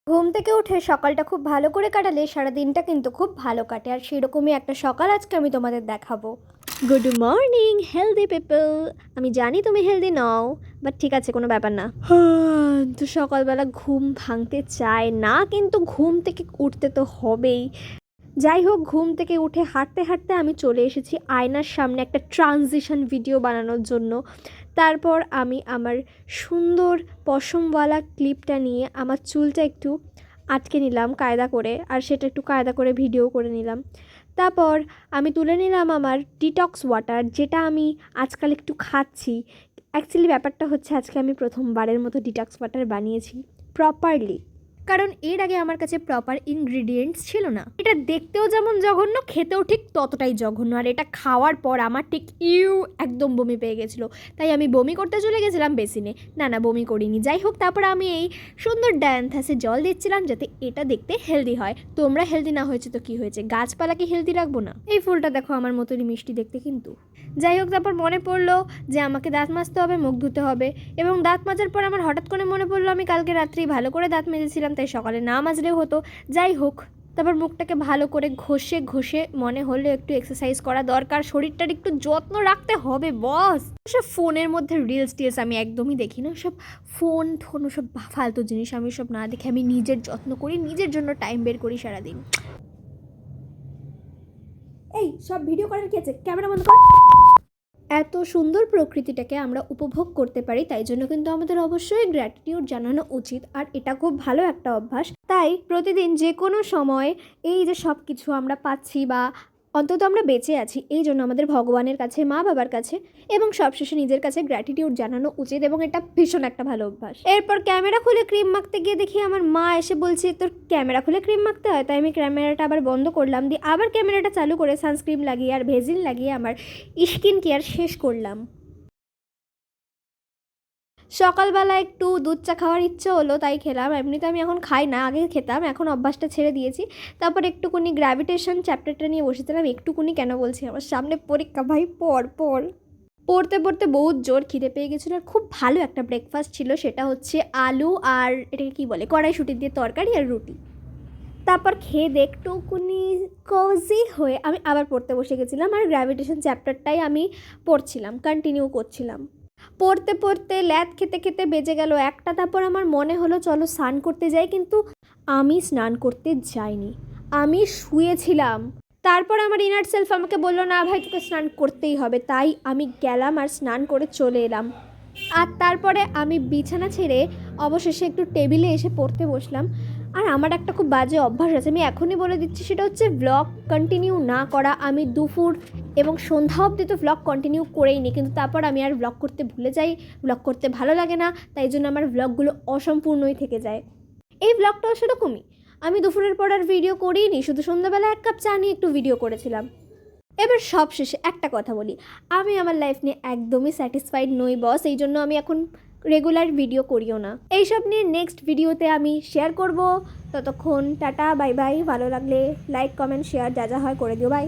ঘুম থেকে উঠে সকালটা খুব ভালো করে কাটালে সারা দিনটা কিন্তু খুব ভালো কাটে, আর সেরকমই একটা সকাল আজকে আমি তোমাদের দেখাবো। Good morning healthy people. আমি জানি তুমি হেলদি নও, বাট ঠিক আছে, কোনো ব্যাপার না। তো সকালবেলা ঘুম ভাঙতে চায় না, কিন্তু ঘুম থেকে উঠতে তো হবেই। যাই হোক, ঘুম থেকে উঠে হাঁটতে হাঁটতে আমি চলে এসেছি আয়নার সামনে একটা ট্রানজিশন ভিডিও বানানোর জন্য। তারপর আমি আমার সুন্দর পশমওয়ালা ক্লিপটা নিয়ে আমার চুলটা একটু আটকে নিলাম কায়দা করে, আর সেটা একটু কায়দা করে ভিডিও করে নিলাম। তারপর আমি তুলে নিলাম আমার ডিটক্স ওয়াটার, যেটা আমি আজকাল একটু খাচ্ছি। অ্যাকচুয়ালি ব্যাপারটা হচ্ছে, আজকে আমি প্রথমবারের মতো ডিটক্স ওয়াটার বানিয়েছি প্রপারলি, কারণ এর আগে আমার কাছে প্রপার ইনগ্রিডিয়েন্টস ছিল না। এটা দেখতেও যেমন জঘন্য, খেতেও ঠিক ততটাই জঘন্য, আর এটা খাওয়ার পর আমার ঠিক একদম বমি পেয়ে গেছিলো। তাই আমি বমি করতে চলে গেছিলাম বেসিনে। না বমি করিনি। যাই হোক, তারপর আমি এই সুন্দর ডায়ান্থাসে জল দিচ্ছিলাম যাতে এটা দেখতে হেলদি হয়। তোমরা হেলদি না হয়েছে তো কি হয়েছে, গাছপালাকে হেলদি রাখবো না? এই ফুলটা দেখো আমার মতনই মিষ্টি দেখতে কিন্তু। যাই হোক, তারপর মনে পড়লো যে আমাকে দাঁত মাজতে হবে, মুখ ধুতে হবে, এবং দাঁত মাজার পর আমার হঠাৎ করে মনে পড়লো আমি কালকে রাত্রি ভালো করে দাঁত মেজেছিলাম, তাই সকালে না মাজলেও হতো। যাই হোক, তারপর মুখটাকে ভালো করে ঘষে ঘষে মনে হলো একটু এক্সারসাইজ করা দরকার, শরীরটার একটু যত্ন রাখতে হবে বস। সব ফোনের মধ্যে রিলস টিলস আমি একদমই দেখি না, সব ফোন সব ফালতু জিনিস আমি সব না দেখে আমি নিজের যত্ন করি, নিজের জন্য টাইম বের করি সারাদিন। এই সব ভিডিও করার কি আছে, ক্যামেরা বন্ধ কর। এত সুন্দর প্রকৃতিটাকে আমরা উপভোগ করতে পারি, তাই জন্য কিন্তু আমাদের অবশ্যই গ্র্যাটিটিউড জানানো উচিত, আর এটা খুব ভালো একটা অভ্যাস। তাই প্রতিদিন যে কোনো সময় এই যে সব কিছু আমরা পাচ্ছি, বা অন্তত আমরা বেঁচে আছি, এই জন্য আমাদের ভগবানের কাছে, মা বাবার কাছে এবং সবশেষে নিজের কাছে গ্র্যাটিটিউড জানানো উচিত, এবং এটা ভীষণ একটা ভালো অভ্যাস। এরপর ক্যামেরা খুলে ক্রিম মাখতে গিয়ে দেখি আমার মা এসে বলছে, তোর ক্যামেরা খুলে ক্রিম মাখতে হয়? তাই আমি ক্যামেরাটা আবার বন্ধ করলাম, দিয়ে আবার ক্যামেরাটা চালু করে সানস্ক্রিন লাগিয়ে আর ভেজিল লাগিয়ে আমার স্কিন কেয়ার শেষ করলাম। সকালবেলা একটু দুধ চা খাওয়ার ইচ্ছে হলো, তাই খেলাম। এমনিতে আমি এখন খাই না, আগে খেতাম, এখন অভ্যাসটা ছেড়ে দিয়েছি। তারপর একটুকুনি গ্র্যাভিটেশন চ্যাপ্টারটা নিয়ে বসেছিলাম। একটুকুনি কেন বলছি, আমার সামনে পরীক্ষা ভাই, পড়তে পড়তে বহুত জোর খিদে পেয়ে গেছিলো, আর খুব ভালো একটা ব্রেকফাস্ট ছিল, সেটা হচ্ছে আলু আর এটাকে কী বলে, কড়াইশুঁটি দিয়ে তরকারি আর রুটি। তারপর খেয়ে একটুকুনি কজি হয়ে আমি আবার পড়তে বসে গেছিলাম, আর গ্র্যাভিটেশন চ্যাপ্টারটাই আমি পড়ছিলাম, কন্টিনিউ করছিলাম। পড়তে পড়তে ল্যাদ খেতে খেতে বেজে গেল একটা। তারপর আমার মনে হলো চলো স্নান করতে যাই, কিন্তু আমি স্নান করতে যাইনি, আমি শুয়েছিলাম। তারপর আমার ইনার সেলফ আমাকে বললো, না ভাই তোকে স্নান করতেই হবে। তাই আমি গেলাম আর স্নান করে চলে এলাম। আর তারপরে আমি বিছানা ছেড়ে অবশেষে একটু টেবিলে এসে পড়তে বসলাম। আর আমার একটা খুব বাজে অভ্যাস আছে, আমি এখনই বলে দিচ্ছি, সেটা হচ্ছে ব্লগ কন্টিনিউ না করা। আমি দুপুর এবং সন্ধ্যা অবধি তো ব্লগ কন্টিনিউ করেই নিই, কিন্তু তারপর আমি আর ব্লগ করতে ভুলে যাই, ব্লগ করতে ভালো লাগে না, তাই জন্য আমার ব্লগগুলো অসম্পূর্ণই থেকে যায়। এই ব্লগটাও সেরকমই, আমি দুপুরের পর আর ভিডিও করিনি, শুধু সন্ধ্যাবেলা 1 কাপ চা নিয়ে একটু ভিডিও করেছিলাম। এবার সব শেষে একটা কথা বলি, আমি আমার লাইফ নিয়ে একদমই স্যাটিসফাইড নই বস, এই জন্য আমি এখন রেগুলার ভিডিও করিও না। এইসব নিয়ে নেক্সট ভিডিওতে আমি শেয়ার করব। ততক্ষণ টাটা, বাই বাই। ভালো লাগলে লাইক, কমেন্ট, শেয়ার যা যা হয় করে দিও, বাই।